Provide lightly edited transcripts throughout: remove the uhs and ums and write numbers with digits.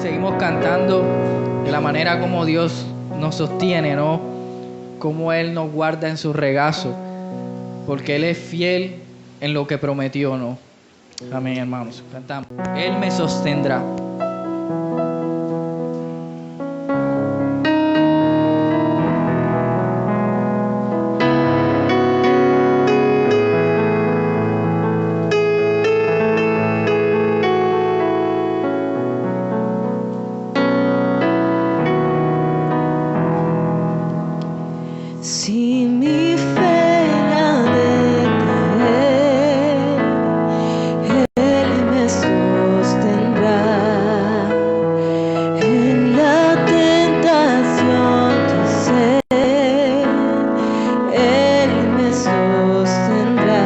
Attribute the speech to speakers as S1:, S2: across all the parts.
S1: seguimos cantando de la manera como Dios nos sostiene, ¿no? Cómo Él nos guarda en su regazo, porque Él es fiel en lo que prometió, ¿no? Amén, hermanos. Cantamos. Él me sostendrá.
S2: Si mi fe la decaer, Él me sostendrá. En la tentación tu ser, Él me sostendrá.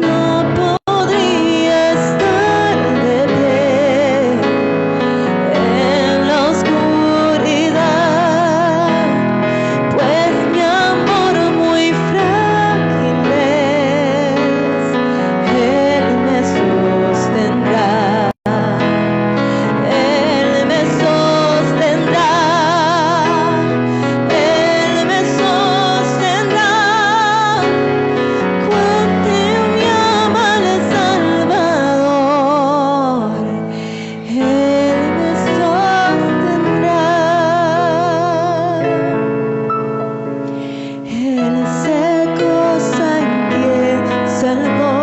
S2: No podría estar de pie en la oscuridad, pues mi amor muy frágil es. Él me sostendrá. Él me sostendrá. Él me sostendrá. Cuánto me ama el Salvador. Él me sostendrá. Él se goza en quien salvó.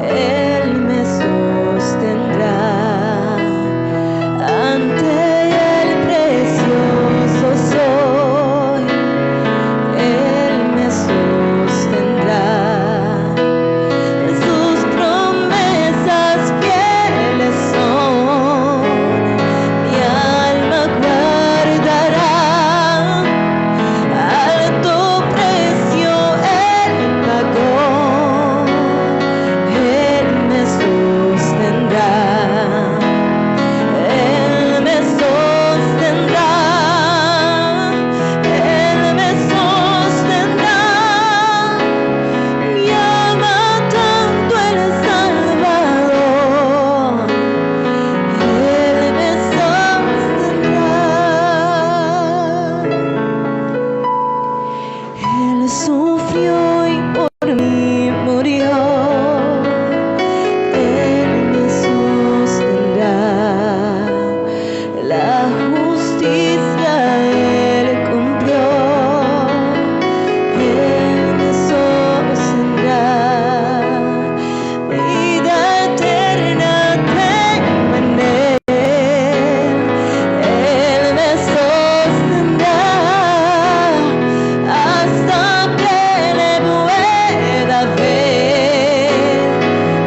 S2: Él me sostendrá. Ante el precioso soy. Él me sostendrá. Sus promesas fieles son. Mi alma guardará. Alto precio Él pagó. Él me sostendrá. Él me sostendrá. Él me sostendrá. Me ama tanto el Salvador. Él me sostendrá. Él sufrió y por mí murió. Él me sostendrá. La justicia Él cumplió. Él me sostendrá. Vida eterna tengo en Él. Él me sostendrá. Hasta que le pueda ver,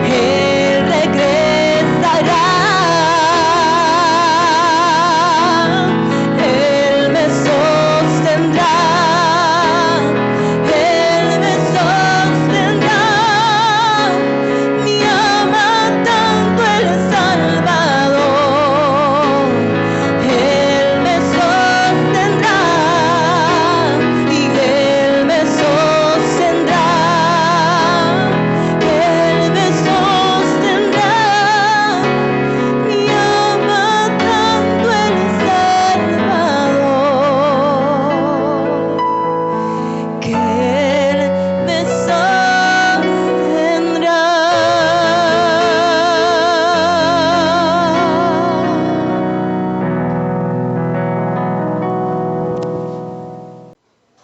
S2: Él regresará. Él me sostendrá. Él me sostendrá. Me ama tanto el Salvador. Él me sostendrá. Y Él me sostendrá. Él me sostendrá. Me ama tanto el Salvador, que Él me sostendrá.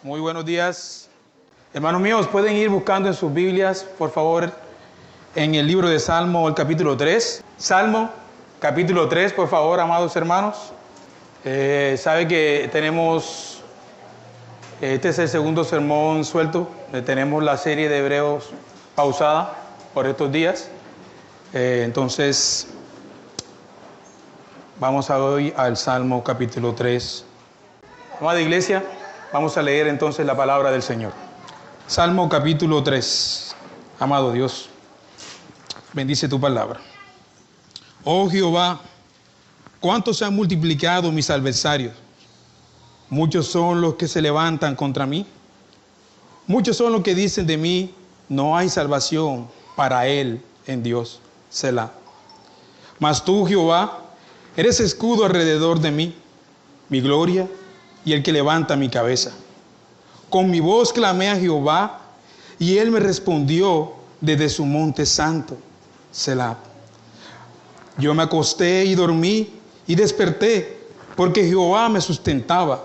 S3: Muy buenos días. Hermanos míos, pueden ir buscando en sus Biblias, por favor, en el libro de Salmo, el capítulo 3. Salmo, capítulo 3, por favor, amados hermanos. Sabe que tenemos, este es el segundo sermón suelto. Tenemos la serie de Hebreos pausada por estos días. Entonces, vamos a hoy al Salmo, capítulo 3. Amada iglesia, vamos a leer entonces la palabra del Señor. Salmo capítulo 3. Amado Dios, bendice tu palabra. Oh Jehová, cuánto se han multiplicado mis adversarios. Muchos son los que se levantan contra mí. Muchos son los que dicen de mí, no hay salvación para él en Dios. Selah. Mas tú, Jehová, eres escudo alrededor de mí, mi gloria y el que levanta mi cabeza. Con mi voz clamé a Jehová, y él me respondió desde su monte santo. Selah. Yo me acosté y dormí y desperté, porque Jehová me sustentaba.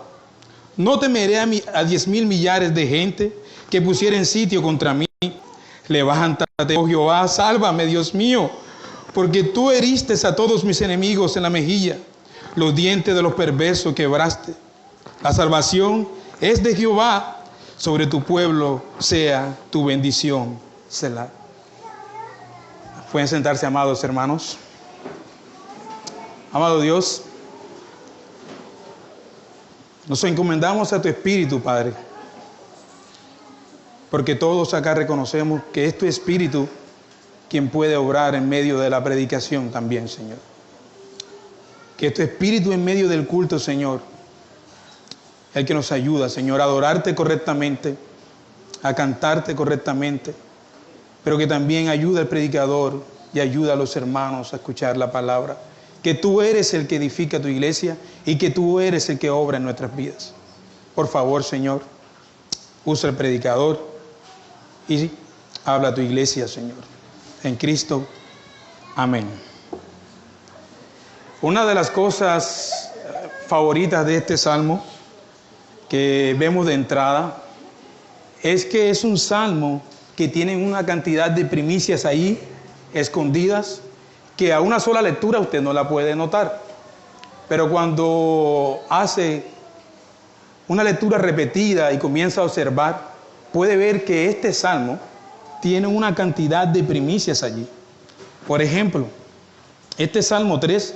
S3: No temeré a 10,000 millares de gente que pusieren sitio contra mí. Levántate, oh Jehová, sálvame, Dios mío, porque tú heriste a todos mis enemigos en la mejilla. Los dientes de los perversos quebraste. La salvación es de Jehová. Sobre tu pueblo sea tu bendición. Selah. Pueden sentarse, amados hermanos. Amado Dios, nos encomendamos a tu Espíritu, Padre, porque todos acá reconocemos que es tu Espíritu quien puede obrar en medio de la predicación también, Señor. Que tu Espíritu en medio del culto, Señor, el que nos ayuda, Señor, a adorarte correctamente, a cantarte correctamente, pero que también ayuda al predicador y ayuda a los hermanos a escuchar la palabra. Que tú eres el que edifica tu iglesia y que tú eres el que obra en nuestras vidas. Por favor, Señor, usa el predicador y habla a tu iglesia, Señor. En Cristo, amén. Una de las cosas favoritas de este salmo que vemos de entrada es que es un salmo que tiene una cantidad de primicias ahí escondidas que a una sola lectura usted no la puede notar, pero cuando hace una lectura repetida y comienza a observar, puede ver que este salmo tiene una cantidad de primicias allí. Por ejemplo, este Salmo 3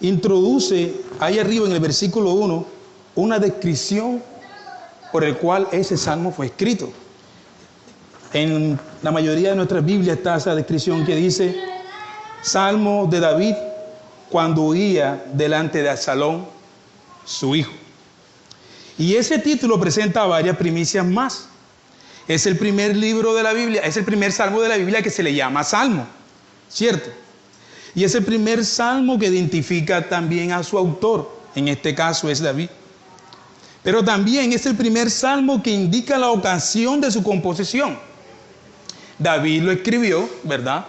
S3: introduce ahí arriba en el versículo 1 una descripción por el cual ese salmo fue escrito. En la mayoría de nuestras Biblias está esa descripción que dice: Salmo de David cuando huía delante de Absalón, su hijo. Y ese título presenta varias primicias más. Es el primer libro de la Biblia, es el primer salmo de la Biblia que se le llama salmo, ¿cierto? Y es el primer salmo que identifica también a su autor, en este caso es David. Pero también es el primer salmo que indica la ocasión de su composición. David lo escribió, ¿verdad?,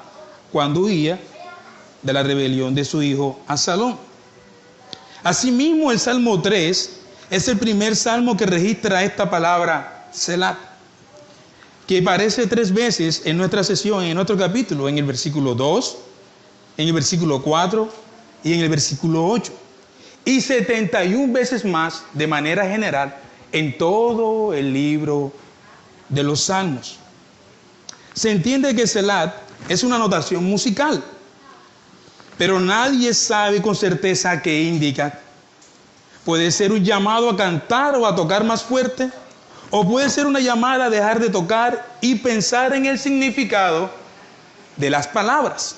S3: cuando huía de la rebelión de su hijo Absalón. Asimismo, el Salmo 3 es el primer salmo que registra esta palabra Selah, que aparece 3 veces en nuestra sesión, en nuestro capítulo, en el versículo 2, en el versículo 4 y en el versículo 8. Y 71 veces más de manera general en todo el libro de los Salmos. Se entiende que Selah es una notación musical, pero nadie sabe con certeza qué indica. Puede ser un llamado a cantar o a tocar más fuerte, o puede ser una llamada a dejar de tocar y pensar en el significado de las palabras.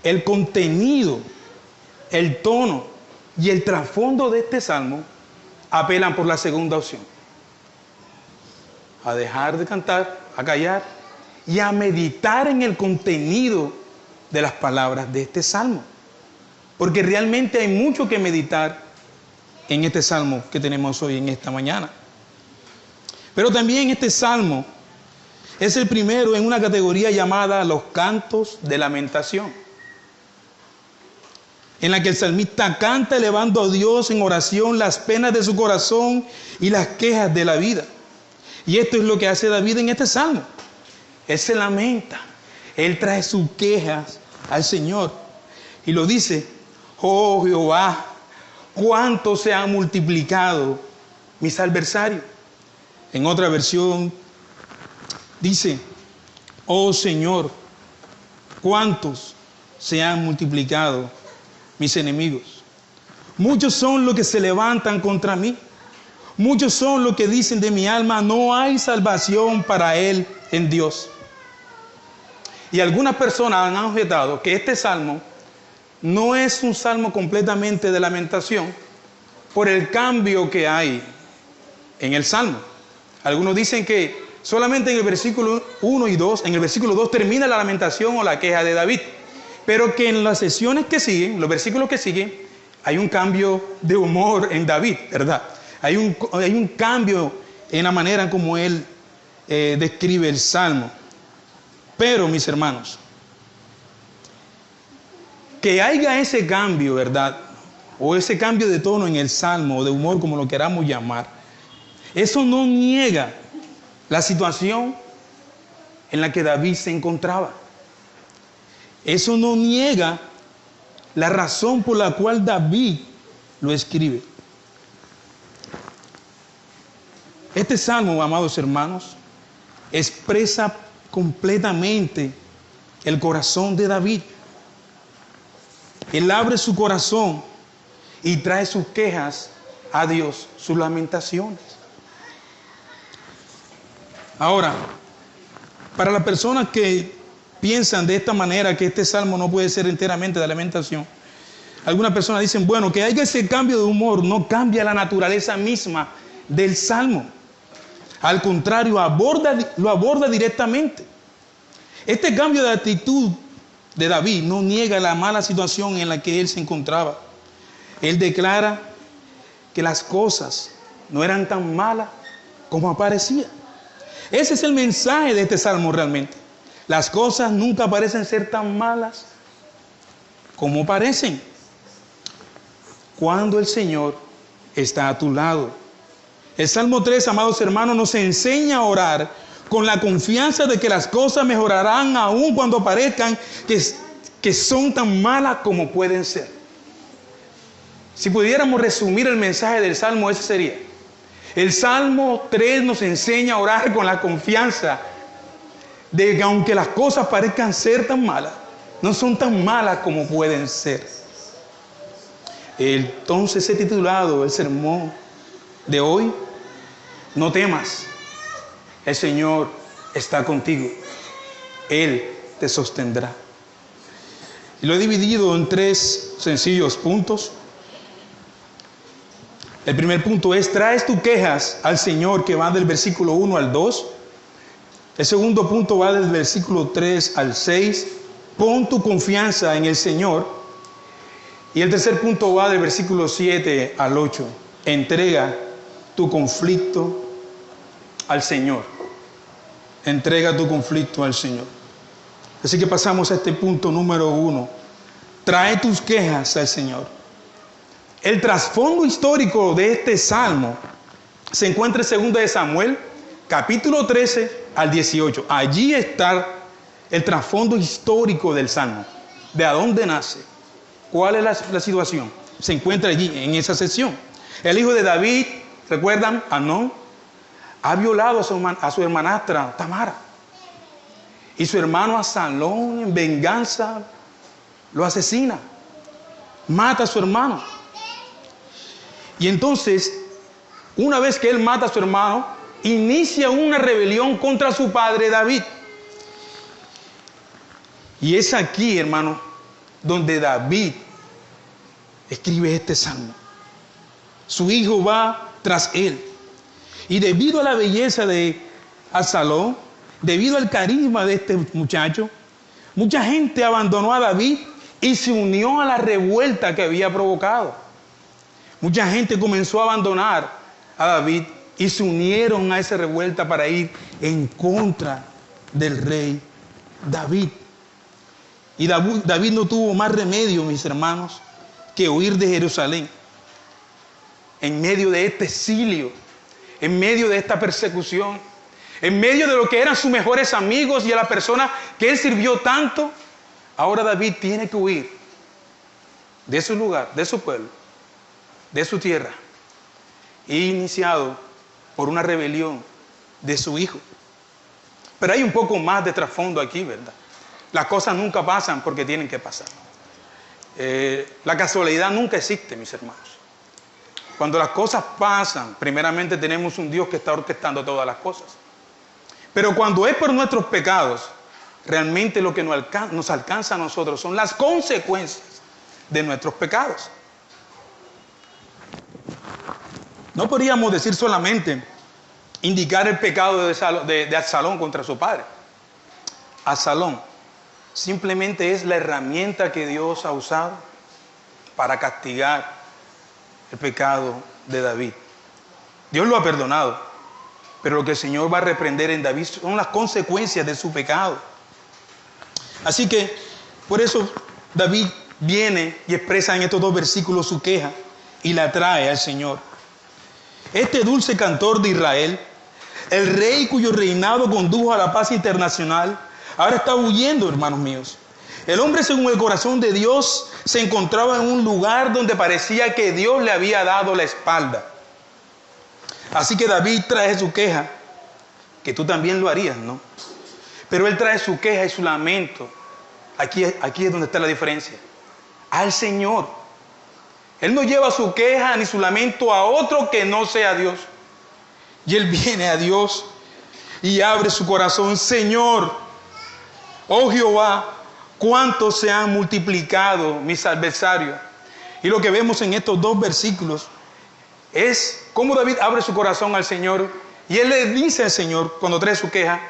S3: El contenido, el tono y el trasfondo de este salmo apelan por la segunda opción: a dejar de cantar, a callar y a meditar en el contenido de las palabras de este salmo. Porque realmente hay mucho que meditar en este salmo que tenemos hoy en esta mañana. Pero también este salmo es el primero en una categoría llamada los cantos de lamentación, en la que el salmista canta elevando a Dios en oración las penas de su corazón y las quejas de la vida. Y esto es lo que hace David en este salmo. Él se lamenta, él trae sus quejas al Señor y lo dice: oh Jehová, cuánto se han multiplicado mis adversarios. En otra versión dice: oh Señor, cuántos se han multiplicado mis enemigos. Muchos son los que se levantan contra mí. Muchos son los que dicen de mi alma: no hay salvación para él en Dios. Y algunas personas han objetado que este salmo no es un salmo completamente de lamentación por el cambio que hay en el salmo. Algunos dicen que solamente en el versículo 1 y 2, en el versículo 2 termina la lamentación o la queja de David. pero que en las sesiones que siguen, los versículos que siguen, hay un cambio de humor en David, ¿verdad? Hay un cambio en la manera como él describe el Salmo. Pero, mis hermanos, que haya ese cambio, ¿verdad? O ese cambio de tono en el Salmo, o de humor, como lo queramos llamar, eso no niega la situación en la que David se encontraba. Eso no niega la razón por la cual David lo escribe. Este salmo, amados hermanos, expresa completamente el corazón de David. Él abre su corazón y trae sus quejas a Dios, sus lamentaciones. Ahora, para las personas que piensan de esta manera que este salmo no puede ser enteramente de lamentación, algunas personas dicen, bueno, que haya ese cambio de humor no cambia la naturaleza misma del salmo. Al contrario, lo aborda directamente. Este cambio de actitud de David no niega la mala situación en la que él se encontraba. Él declara que las cosas no eran tan malas como parecían. Ese es el mensaje de este salmo realmente. Las cosas nunca parecen ser tan malas como parecen cuando el Señor está a tu lado. El Salmo 3, amados hermanos, nos enseña a orar con la confianza de que las cosas mejorarán aún cuando parezcan que son tan malas como pueden ser. Si pudiéramos resumir el mensaje del Salmo, ese sería: el Salmo 3 nos enseña a orar con la confianza de que aunque las cosas parezcan ser tan malas, no son tan malas como pueden ser. Entonces he titulado el sermón de hoy: no temas, el Señor está contigo, Él te sostendrá. Y lo he dividido en 3 sencillos puntos. El primer punto es: traes tus quejas al Señor, que va del versículo 1 al 2. El segundo punto va del versículo 3 al 6. Pon tu confianza en el Señor. Y el tercer punto va del versículo 7 al 8. Entrega tu conflicto al Señor. Entrega tu conflicto al Señor. Así que pasamos a este punto número 1. Trae tus quejas al Señor. El trasfondo histórico de este salmo se encuentra en 2 de Samuel, capítulo 13 al 18. Allí está el trasfondo histórico del salmo. ¿De dónde nace? ¿Cuál es la situación? Se encuentra allí, en esa sección. El hijo de David, ¿recuerdan? Amnón, ha violado a su hermanastra Tamara. Y su hermano Absalón, en venganza, lo asesina. Mata a su hermano. Y entonces, una vez que él mata a su hermano, inicia una rebelión contra su padre David. Y es aquí, hermano, donde David escribe este salmo. Su hijo va tras él. Y debido a la belleza de Absalón, debido al carisma de este muchacho, mucha gente abandonó a David y se unió a la revuelta que había provocado. Mucha gente comenzó a abandonar a David y se unieron a esa revuelta para ir en contra del rey David. Y David no tuvo más remedio, mis hermanos, que huir de Jerusalén. En medio de este exilio, en medio de esta persecución, en medio de lo que eran sus mejores amigos y a la persona que él sirvió tanto, ahora David tiene que huir de su lugar, de su pueblo, de su tierra, iniciado por una rebelión de su hijo. Pero hay un poco más de trasfondo aquí, ¿verdad? Las cosas nunca pasan porque tienen que pasar. La casualidad nunca existe, mis hermanos. Cuando las cosas pasan, primeramente tenemos un Dios que está orquestando todas las cosas. Pero cuando es por nuestros pecados, realmente lo que nos alcanza a nosotros son las consecuencias de nuestros pecados. No podríamos decir solamente indicar el pecado de Absalón contra su padre. Absalón simplemente es la herramienta que Dios ha usado para castigar el pecado de David. Dios lo ha perdonado, pero lo que el Señor va a reprender en David son las consecuencias de su pecado. Así que, por eso David viene y expresa en estos 2 versículos su queja y la trae al Señor. Este dulce cantor de Israel, el rey cuyo reinado condujo a la paz internacional, ahora está huyendo, hermanos míos. El hombre, según el corazón de Dios, se encontraba en un lugar donde parecía que Dios le había dado la espalda. Así que David trae su queja, que tú también lo harías, ¿no? Pero él trae su queja y su lamento. Aquí es donde está la diferencia. Al Señor. Él no lleva su queja ni su lamento a otro que no sea Dios. Y él viene a Dios y abre su corazón. Señor, oh Jehová, cuánto se han multiplicado mis adversarios. Y lo que vemos en estos 2 versículos es cómo David abre su corazón al Señor y él le dice al Señor, cuando trae su queja,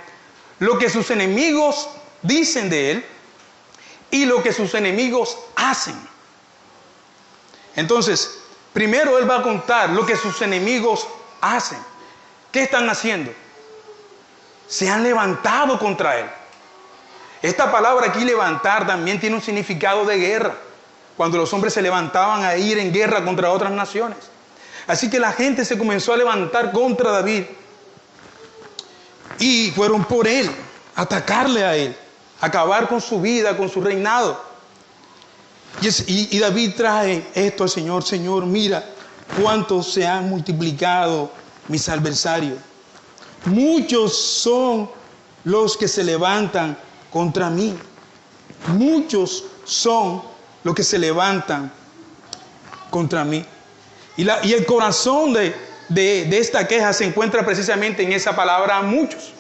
S3: lo que sus enemigos dicen de él y lo que sus enemigos hacen. Entonces, primero él va a contar lo que sus enemigos hacen. ¿Qué están haciendo? Se han levantado contra él. Esta palabra aquí, levantar, también tiene un significado de guerra. Cuando los hombres se levantaban a ir en guerra contra otras naciones. Así que la gente se comenzó a levantar contra David. Y fueron por él, a atacarle a él, a acabar con su vida, con su reinado. Y David trae esto al Señor. Señor, mira cuánto se han multiplicado mis adversarios. Muchos son los que se levantan contra mí. Muchos son los que se levantan contra mí. Y el corazón de esta queja se encuentra precisamente en esa palabra muchos,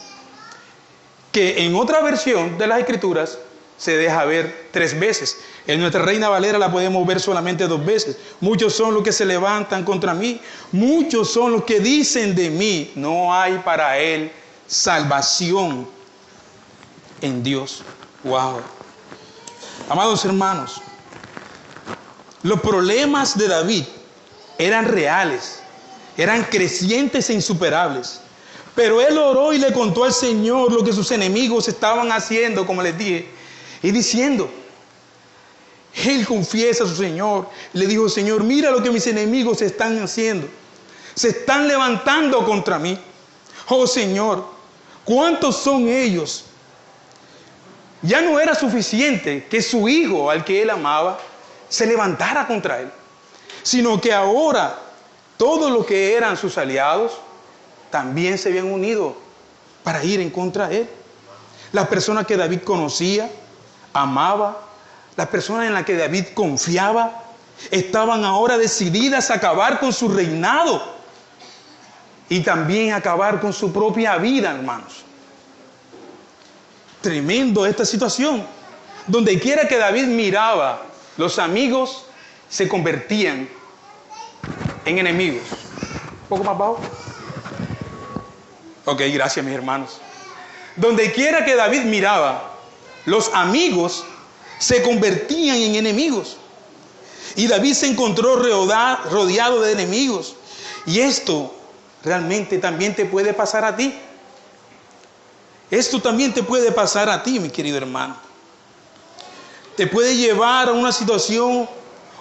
S3: que en otra versión de las Escrituras se deja ver 3 veces. En nuestra Reina Valera la podemos ver solamente 2 veces. Muchos son los que se levantan contra mí. Muchos son los que dicen de mí, no hay para él salvación en Dios. Wow. Amados hermanos, los problemas de David eran reales, eran crecientes e insuperables. Pero él oró y le contó al Señor lo que sus enemigos estaban haciendo, como les dije, y diciendo, él confiesa a su Señor, le dijo, Señor, mira lo que mis enemigos están haciendo, se están levantando contra mí. Oh Señor, ¿cuántos son ellos? Ya no era suficiente que su hijo, al que él amaba, se levantara contra él, sino que ahora todos los que eran sus aliados también se habían unido para ir en contra de él. Las personas que David conocía, amaba, las personas en las que David confiaba, estaban ahora decididas a acabar con su reinado y también acabar con su propia vida, hermanos. Tremendo esta situación. Donde quiera que David miraba, los amigos se convertían en enemigos. Un poco más bajo. Ok, gracias mis hermanos. Donde quiera que David miraba, los amigos se convertían en enemigos. Y David se encontró rodeado de enemigos. Y esto realmente también te puede pasar a ti. Esto también te puede pasar a ti, mi querido hermano. Te puede llevar a una situación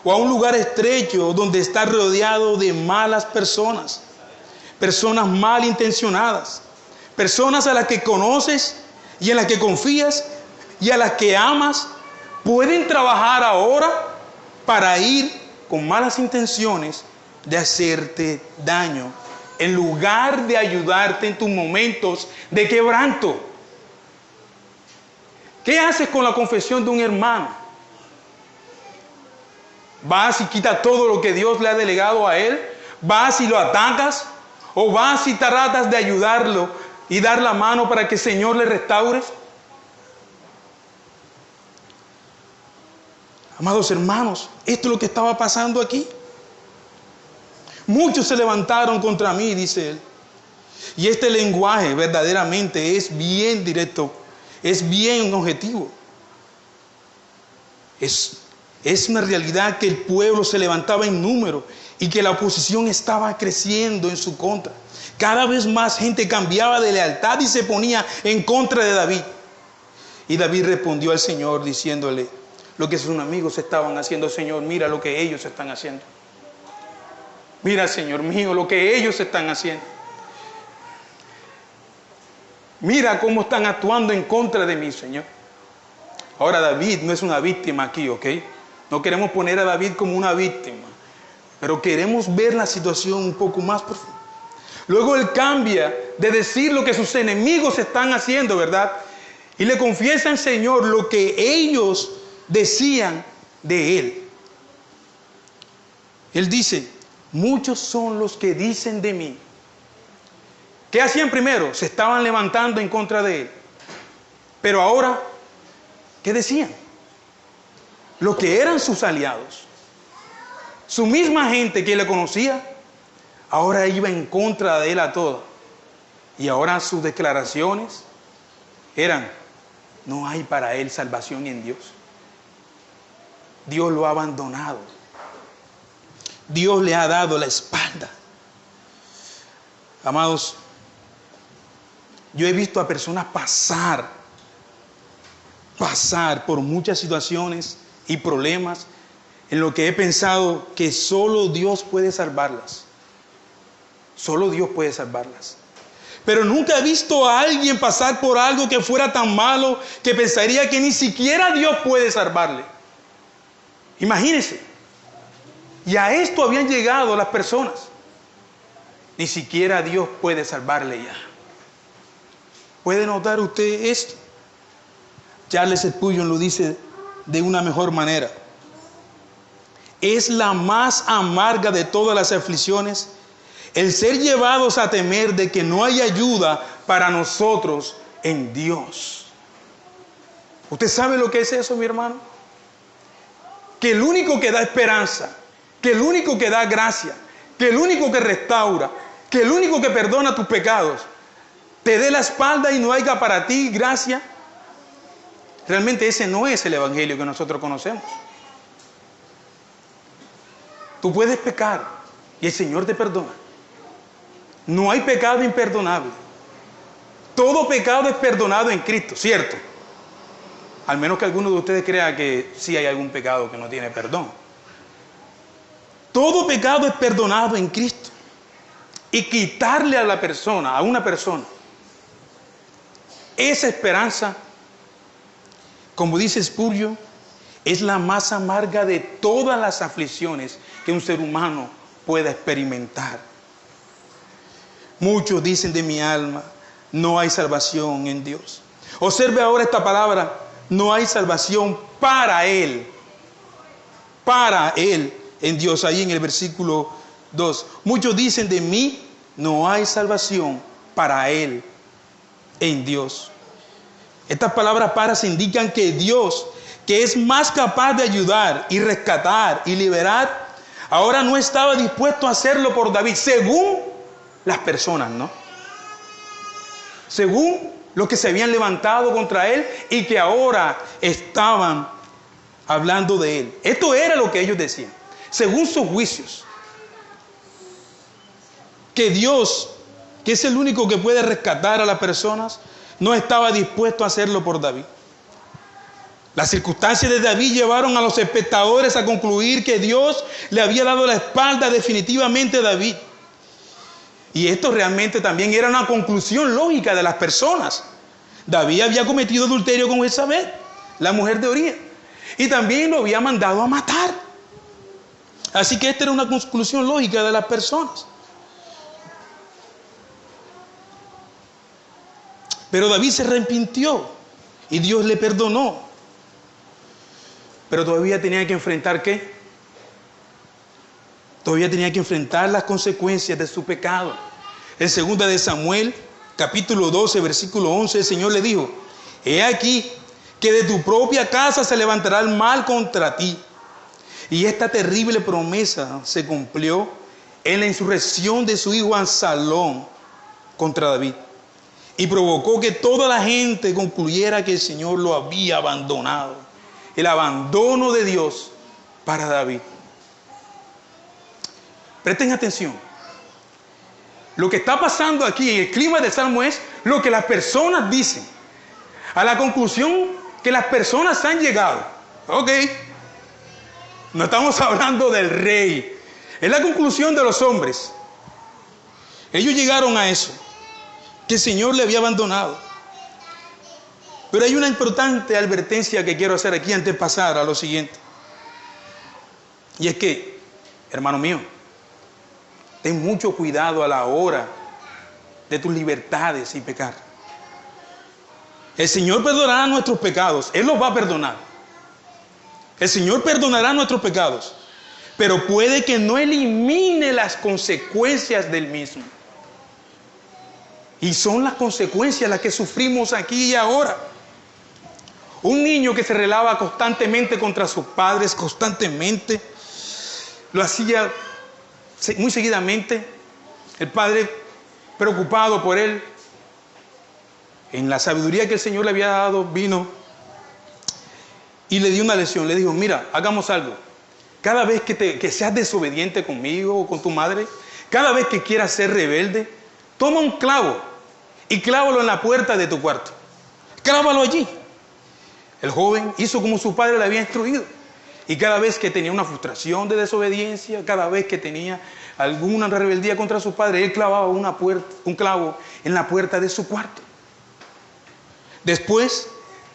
S3: o a un lugar estrecho donde estás rodeado de malas personas. Personas malintencionadas. Personas a las que conoces y en las que confías y a las que amas. Pueden trabajar ahora para ir con malas intenciones de hacerte daño, en lugar de ayudarte en tus momentos de quebranto. ¿Qué haces con la confesión de un hermano? ¿Vas y quitas todo lo que Dios le ha delegado a él? ¿Vas y lo atacas? ¿O vas y tratas de ayudarlo y dar la mano para que el Señor le restaure? Amados hermanos, esto es lo que estaba pasando aquí. Muchos se levantaron contra mí, dice él. Y este lenguaje verdaderamente es bien directo, es bien objetivo. Es una realidad que el pueblo se levantaba en número y que la oposición estaba creciendo en su contra. Cada vez más gente cambiaba de lealtad y se ponía en contra de David. Y David respondió al Señor diciéndole lo que sus amigos estaban haciendo. Señor, mira lo que ellos están haciendo. Mira, Señor mío, lo que ellos están haciendo. Mira cómo están actuando en contra de mí, Señor. Ahora David no es una víctima aquí, ¿ok? No queremos poner a David como una víctima, pero queremos ver la situación un poco más profunda. Luego él cambia de decir lo que sus enemigos están haciendo, ¿verdad? Y le confiesa al Señor lo que ellos decían de él. Él dice, muchos son los que dicen de mí. ¿Qué hacían primero? Se estaban levantando en contra de él. Pero ahora, ¿qué decían? Los que eran sus aliados, su misma gente que le conocía, ahora iba en contra de él a todo. Y ahora sus declaraciones eran, no hay para él salvación en Dios. Dios lo ha abandonado. Dios le ha dado la espalda. Amados, yo he visto a personas pasar por muchas situaciones y problemas en lo que he pensado que solo Dios puede salvarlas. Solo Dios puede salvarlas. Pero nunca he visto a alguien pasar por algo que fuera tan malo que pensaría que ni siquiera Dios puede salvarle. Imagínense. Y a esto habían llegado las personas. Ni siquiera Dios puede salvarle ya. ¿Puede notar usted esto? Charles Spurgeon lo dice de una mejor manera. Es la más amarga de todas las aflicciones el ser llevados a temer de que no hay ayuda para nosotros en Dios. ¿Usted sabe lo que es eso, mi hermano? Que el único que da esperanza, que el único que da gracia, que el único que restaura, que el único que perdona tus pecados, te dé la espalda y no haya para ti gracia. Realmente ese no es el evangelio que nosotros conocemos. Tú puedes pecar y el Señor te perdona. No hay pecado imperdonable. Todo pecado es perdonado en Cristo, ¿cierto? Al menos que alguno de ustedes crea que sí hay algún pecado que no tiene perdón. Todo pecado es perdonado en Cristo. Y quitarle a la persona, a una persona, esa esperanza, como dice Spurgeon, es la más amarga de todas las aflicciones que un ser humano pueda experimentar. Muchos dicen de mi alma, no hay salvación en Dios. Observe ahora esta palabra, no hay salvación para él en Dios, ahí en el versículo 2. Muchos dicen de mí, no hay salvación para él en Dios. Estas palabras se indican que Dios, que es más capaz de ayudar y rescatar y liberar, ahora no estaba dispuesto a hacerlo por David, según las personas, ¿no? Según los que se habían levantado contra él y que ahora estaban hablando de él. Esto era lo que ellos decían, según sus juicios. Que Dios, que es el único que puede rescatar a las personas, no estaba dispuesto a hacerlo por David. Las circunstancias de David llevaron a los espectadores a concluir que Dios le había dado la espalda definitivamente a David. Y esto realmente también era una conclusión lógica de las personas. David había cometido adulterio con Jezabel, la mujer de Uría, y también lo había mandado a matar. Así que esta era una conclusión lógica de las personas. Pero David se arrepintió y Dios le perdonó. Pero todavía tenía que enfrentar ¿qué? Todavía tenía que enfrentar las consecuencias de su pecado. En 2 de Samuel, capítulo 12, versículo 11, el Señor le dijo: he aquí que de tu propia casa se levantará el mal contra ti. Y esta terrible promesa se cumplió en la insurrección de su hijo Absalón contra David. Y provocó que toda la gente concluyera que el Señor lo había abandonado. el abandono de Dios para David. Presten atención. Lo que está pasando aquí en el clima del Salmo es lo que las personas dicen. A la conclusión que las personas han llegado. Ok. No estamos hablando del rey. Es la conclusión de los hombres. Ellos llegaron a eso. Que el Señor le había abandonado. Pero hay una importante advertencia que quiero hacer aquí antes de pasar a lo siguiente. Y es que, hermano mío, ten mucho cuidado a la hora de tus libertades y pecar. El Señor perdonará nuestros pecados. Él los va a perdonar. El Señor perdonará nuestros pecados. Pero puede que no elimine las consecuencias del mismo. Y son las consecuencias las que sufrimos aquí y ahora. Un niño que se rebelaba constantemente contra sus padres, constantemente, lo hacía muy seguidamente. El padre, preocupado por él, en la sabiduría que el Señor le había dado, vino y le dio una lección. Le dijo, mira, hagamos algo. Cada vez que seas desobediente conmigo o con tu madre, cada vez que quieras ser rebelde, toma un clavo y clávalo en la puerta de tu cuarto. Clávalo allí. El joven hizo como su padre le había instruido. Y cada vez que tenía una frustración de desobediencia, cada vez que tenía alguna rebeldía contra su padre, él clavaba un clavo en la puerta de su cuarto. Después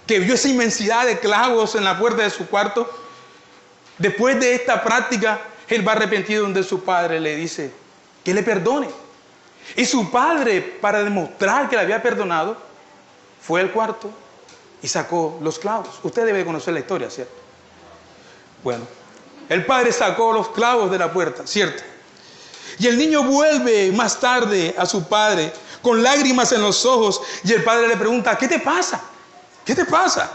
S3: que vio esa inmensidad de clavos en la puerta de su cuarto, después de esta práctica, él va arrepentido donde su padre le dice que le perdone. Y su padre, para demostrar que le había perdonado, fue al cuarto y sacó los clavos. Usted debe conocer la historia, ¿cierto? Bueno, el padre sacó los clavos de la puerta, ¿cierto? Y el niño vuelve más tarde a su padre con lágrimas en los ojos y el padre le pregunta, ¿qué te pasa? ¿Qué te pasa?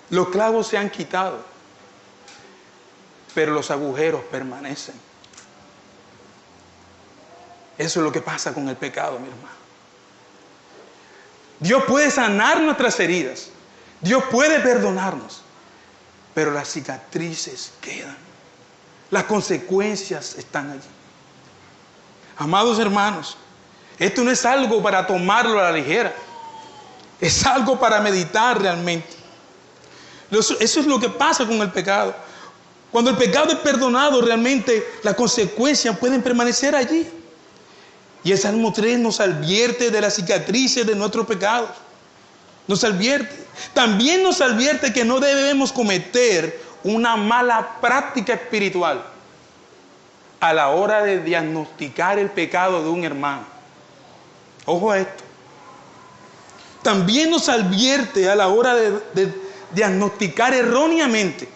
S3: Los clavos se han quitado, pero los agujeros permanecen. Eso es lo que pasa con el pecado, mi hermano. Dios puede sanar nuestras heridas. Dios puede perdonarnos. Pero las cicatrices quedan. Las consecuencias están allí. Amados hermanos, esto no es algo para tomarlo a la ligera. Es algo para meditar realmente. Eso es lo que pasa con el pecado. Cuando el pecado es perdonado, realmente las consecuencias pueden permanecer allí. Y el Salmo 3 nos advierte de las cicatrices de nuestros pecados. Nos advierte. También nos advierte que no debemos cometer una mala práctica espiritual a la hora de diagnosticar el pecado de un hermano. Ojo a esto. También nos advierte a la hora de diagnosticar erróneamente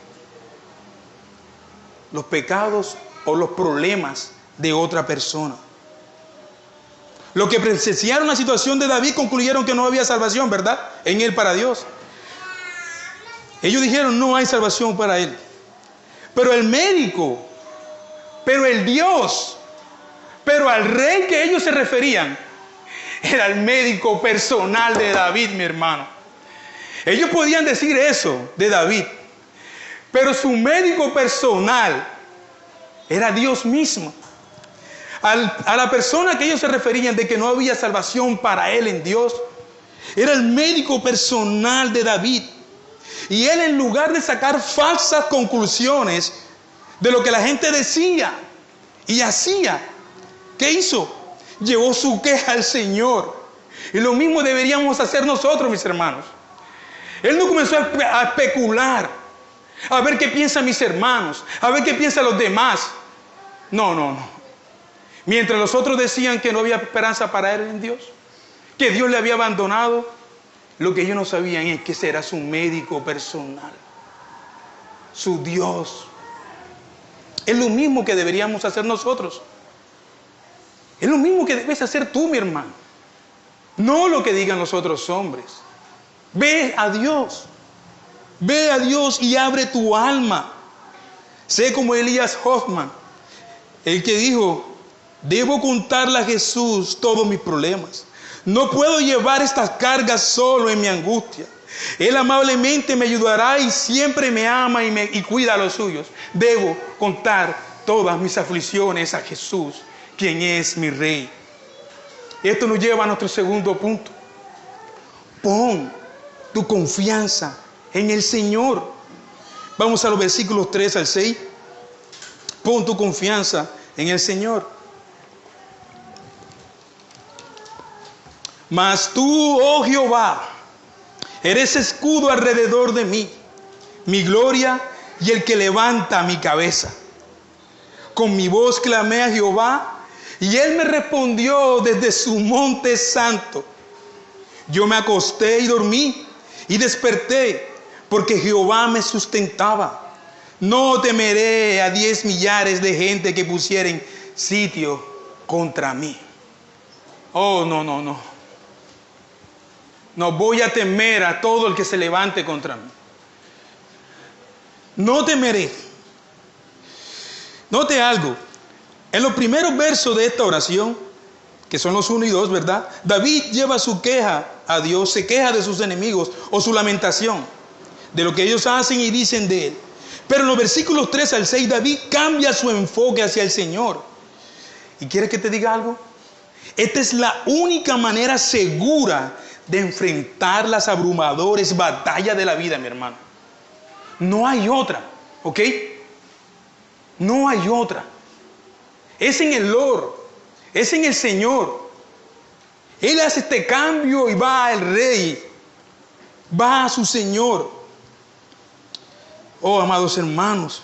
S3: los pecados o los problemas de otra persona. Los que presenciaron la situación de David concluyeron que no había salvación, ¿verdad? En él para Dios. Ellos dijeron, no hay salvación para él. Pero el médico, pero el Dios, pero al rey que ellos se referían, era el médico personal de David, mi hermano. Ellos podían decir eso de David, pero su médico personal era Dios mismo. A la persona que ellos se referían de que no había salvación para él en Dios, era el médico personal de David. Y él, en lugar de sacar falsas conclusiones de lo que la gente decía y hacía, ¿qué hizo? Llevó su queja al Señor. Y lo mismo deberíamos hacer nosotros, mis hermanos. Él no comenzó a especular, a ver qué piensan mis hermanos, a ver qué piensan los demás. No. Mientras los otros decían que no había esperanza para él en Dios, que Dios le había abandonado, lo que ellos no sabían es que ese era su médico personal, su Dios. Es lo mismo que deberíamos hacer nosotros. Es lo mismo que debes hacer tú, mi hermano. No lo que digan los otros hombres. Ve a Dios. Ve a Dios y abre tu alma. Sé como Elías Hoffman, el que dijo, debo contarle a Jesús todos mis problemas. No puedo llevar estas cargas solo en mi angustia. Él amablemente me ayudará y siempre me ama y cuida a los suyos. Debo contar todas mis aflicciones a Jesús, quien es mi Rey. Esto nos lleva a nuestro segundo punto. Pon tu confianza en el Señor. Vamos a los versículos 3 al 6. Pon tu confianza en el Señor. Mas tú, oh Jehová, eres escudo alrededor de mí, mi gloria y el que levanta mi cabeza. Con mi voz clamé a Jehová, y él me respondió desde su monte santo. Yo me acosté y dormí, y desperté, porque Jehová me sustentaba. No temeré a 10 millares de gente que pusieren sitio contra mí. Oh, no. No voy a temer a todo el que se levante contra mí. No temeré. Note algo. En los primeros versos de esta oración, que son los 1 y 2, ¿verdad? David lleva su queja a Dios, se queja de sus enemigos o su lamentación, de lo que ellos hacen y dicen de él. Pero en los versículos 3 al 6, David cambia su enfoque hacia el Señor. ¿Y quieres que te diga algo? Esta es la única manera segura de enfrentar las abrumadoras batallas de la vida, mi hermano. No hay otra, ¿ok? No hay otra. Es en el Lord, es en el Señor. Él hace este cambio y va al Rey, va a su Señor. Oh, amados hermanos,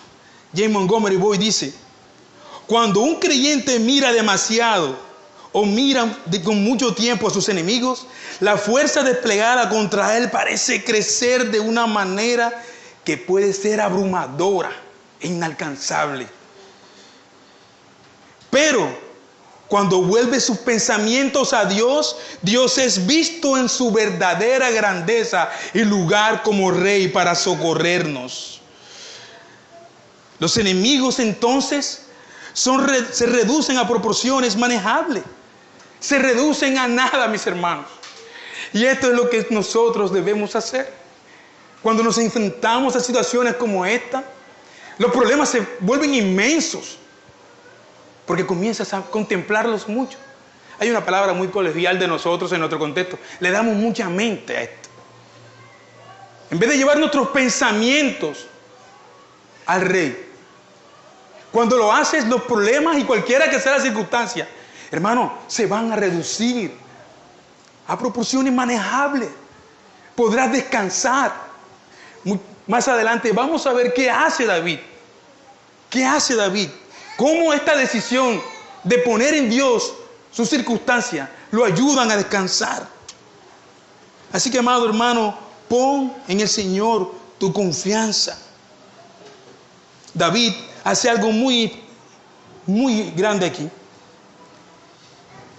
S3: James Montgomery Boyd dice: cuando un creyente mira demasiado o mira con mucho tiempo a sus enemigos, la fuerza desplegada contra él parece crecer de una manera que puede ser abrumadora e inalcanzable. Pero cuando vuelve sus pensamientos a Dios, Dios es visto en su verdadera grandeza y lugar como Rey para socorrernos. Los enemigos entonces se reducen a proporciones manejables. Se reducen a nada, mis hermanos. Y esto es lo que nosotros debemos hacer. Cuando nos enfrentamos a situaciones como esta, los problemas se vuelven inmensos, porque comienzas a contemplarlos mucho. Hay una palabra muy colegial de nosotros en nuestro contexto: le damos mucha mente a esto. En vez de llevar nuestros pensamientos al Rey, cuando lo haces, los problemas y cualquiera que sea la circunstancia, hermano, se van a reducir a proporciones manejables. Podrás descansar. Más adelante vamos a ver qué hace David. ¿Qué hace David? Cómo esta decisión de poner en Dios sus circunstancias lo ayudan a descansar. Así que, amado hermano, pon en el Señor tu confianza. David hace algo muy grande aquí.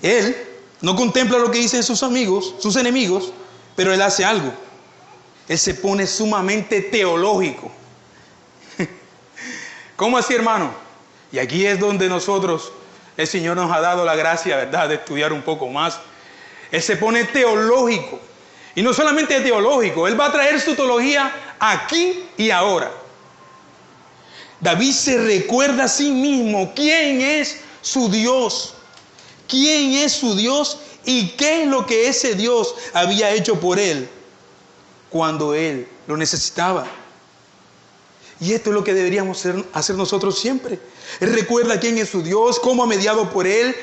S3: Él no contempla lo que dicen sus amigos, sus enemigos, pero él hace algo. Él se pone sumamente teológico. ¿Cómo así, hermano? Y aquí es donde nosotros, el Señor nos ha dado la gracia, ¿verdad?, de estudiar un poco más. Él se pone teológico. Y no solamente teológico, él va a traer su teología aquí y ahora. David se recuerda a sí mismo quién es su Dios. ¿Quién es su Dios y qué es lo que ese Dios había hecho por él cuando él lo necesitaba? Y esto es lo que deberíamos hacer nosotros siempre. Él recuerda quién es su Dios, cómo ha mediado por él,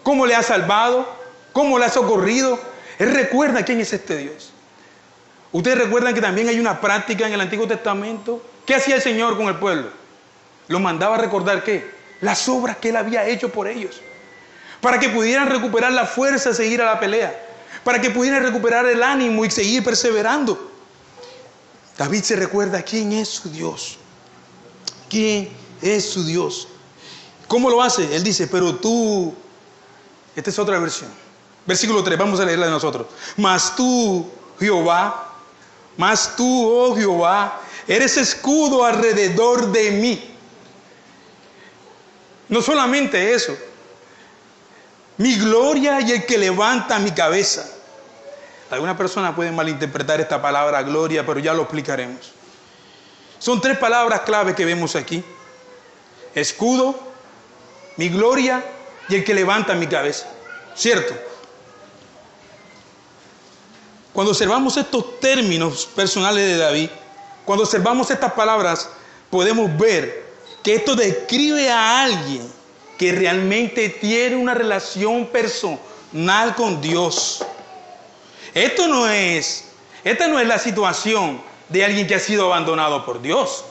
S3: cómo le ha salvado, cómo le ha socorrido. Él recuerda quién es este Dios. Ustedes recuerdan que también hay una práctica en el Antiguo Testamento. ¿Qué hacía el Señor con el pueblo? Lo mandaba a recordar ¿qué? Las obras que él había hecho por ellos, para que pudieran recuperar la fuerza de seguir a la pelea, para que pudieran recuperar el ánimo y seguir perseverando. David se recuerda quién es su Dios. ¿Quién es su Dios? ¿Cómo lo hace? Él dice: pero tú, esta es otra versión. Versículo 3, vamos a leerla de nosotros. Mas tú, Jehová, mas tú, oh Jehová, eres escudo alrededor de mí. No solamente eso, mi gloria y el que levanta mi cabeza. Algunas personas pueden malinterpretar esta palabra gloria, pero ya lo explicaremos. Son 3 palabras clave que vemos aquí: escudo, mi gloria y el que levanta mi cabeza. ¿Cierto? Cuando observamos estos términos personales de David, cuando observamos estas palabras, podemos ver que esto describe a alguien que realmente tiene una relación personal con Dios. Esta no es la situación de alguien que ha sido abandonado por Dios.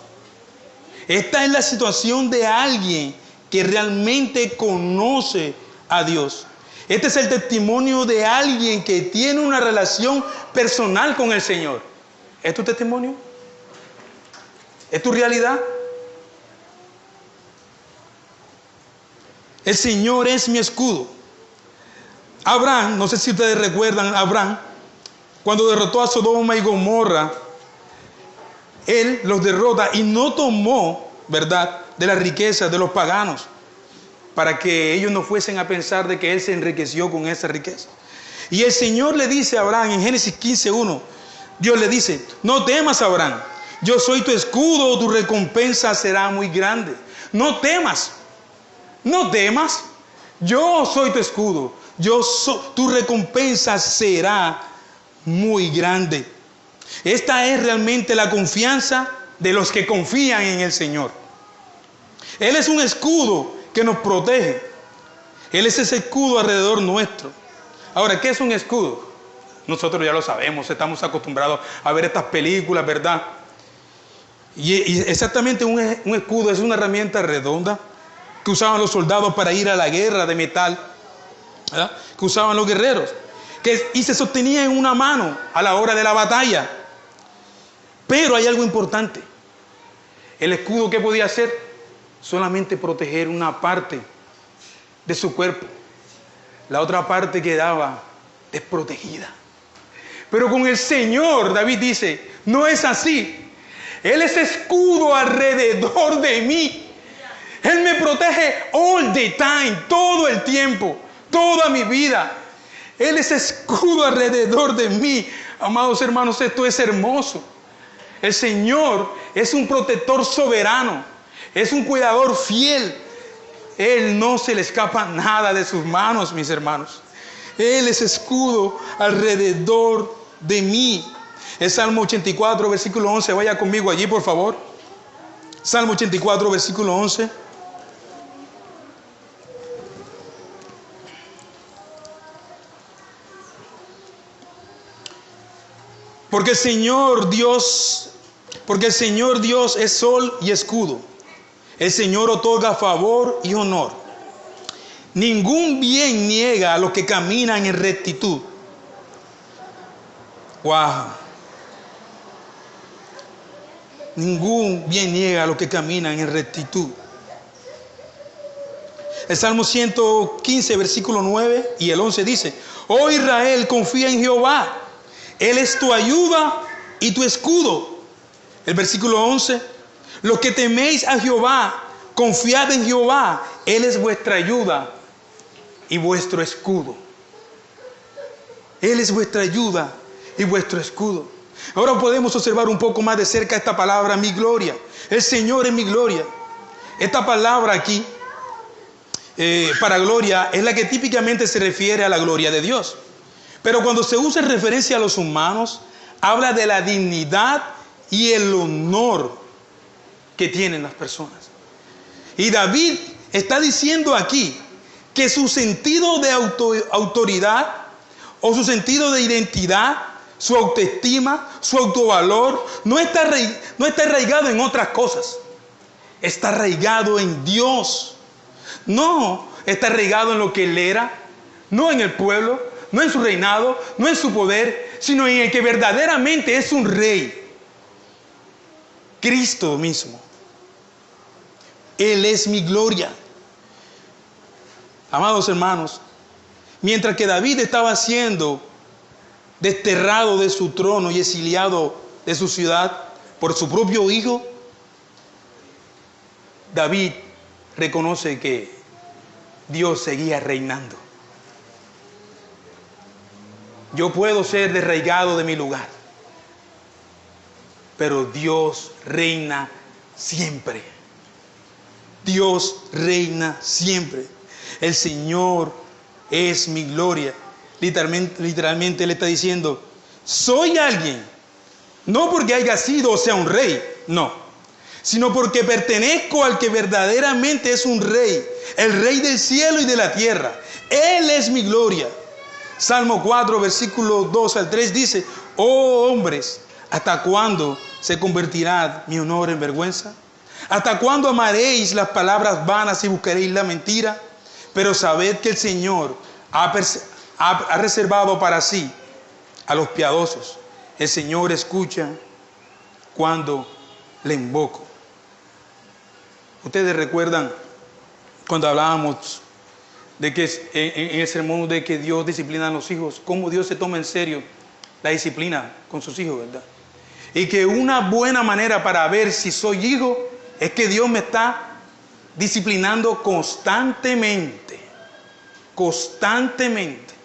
S3: Esta es la situación de alguien que realmente conoce a Dios. Este es el testimonio de alguien que tiene una relación personal con el Señor. ¿Es tu testimonio? ¿Es tu realidad? El Señor es mi escudo. Abraham, no sé si ustedes recuerdan, Abraham, cuando derrotó a Sodoma y Gomorra, él los derrota y no tomó, ¿verdad?, de las riquezas de los paganos, para que ellos no fuesen a pensar de que él se enriqueció con esa riqueza. Y el Señor le dice a Abraham en Génesis 15:1, Dios le dice: no temas, Abraham, yo soy tu escudo, tu recompensa será muy grande. No temas, no temas, yo soy tu escudo, tu recompensa será muy grande. Esta es realmente la confianza de los que confían en el Señor. Él es un escudo que nos protege. Él es ese escudo alrededor nuestro. Ahora, ¿qué es un escudo? Nosotros ya lo sabemos, estamos acostumbrados a ver estas películas, ¿verdad? Y exactamente un escudo es una herramienta redonda que usaban los soldados para ir a la guerra, de metal, ¿verdad?, que usaban los guerreros, y se sostenía en una mano a la hora de la batalla. Pero hay algo importante. El escudo, ¿qué podía hacer? Solamente proteger una parte de su cuerpo. La otra parte quedaba desprotegida. Pero con el Señor, David dice, no es así. Él es escudo alrededor de mí. Él me protege all the time, todo el tiempo, toda mi vida. Él es escudo alrededor de mí. Amados hermanos, esto es hermoso. El Señor es un protector soberano, es un cuidador fiel. Él no se le escapa nada de sus manos, mis hermanos. Él es escudo alrededor de mí. Es Salmo 84, versículo 11. Vaya conmigo allí, por favor. Salmo 84, versículo 11. Porque el Señor Dios es sol y escudo. El Señor otorga favor y honor. Ningún bien niega a los que caminan en rectitud. Wow. Ningún bien niega a los que caminan en rectitud. El Salmo 115, versículo 9 y el 11 dice: oh Israel, confía en Jehová. Él es tu ayuda y tu escudo. El versículo 11: los que teméis a Jehová, confiad en Jehová. Él es vuestra ayuda y vuestro escudo. Él es vuestra ayuda y vuestro escudo. Ahora podemos observar un poco más de cerca esta palabra, mi gloria. El Señor es mi gloria. Esta palabra aquí, para gloria, es la que típicamente se refiere a la gloria de Dios. Pero cuando se usa en referencia a los humanos, habla de la dignidad y el honor que tienen las personas. Y David está diciendo aquí que su sentido de autoridad o su sentido de identidad, su autoestima, su autovalor, no está arraigado en otras cosas. Está arraigado en Dios. No está arraigado en lo que él era, no en el pueblo, no en su reinado, no en su poder, sino en el que verdaderamente es un rey. Cristo mismo. Él es mi gloria. Amados hermanos, mientras que David estaba siendo desterrado de su trono y exiliado de su ciudad por su propio hijo, David reconoce que Dios seguía reinando. Yo puedo ser desarraigado de mi lugar, pero Dios reina siempre. Dios reina siempre. El Señor es mi gloria. Literalmente Él está diciendo, soy alguien, no porque haya sido o sea un rey, no, sino porque pertenezco al que verdaderamente es un rey, el rey del cielo y de la tierra. Él es mi gloria. Salmo 4, versículo 2 al 3 dice, oh hombres, ¿hasta cuándo se convertirá mi honor en vergüenza? ¿Hasta cuándo amaréis las palabras vanas y buscaréis la mentira? Pero sabed que el Señor ha reservado para sí a los piadosos. El Señor escucha cuando le invoco. Ustedes recuerdan cuando hablábamos de que en el sermón de que Dios disciplina a los hijos, cómo Dios se toma en serio la disciplina con sus hijos, ¿verdad? Y que una buena manera para ver si soy hijo es que Dios me está disciplinando constantemente. Constantemente.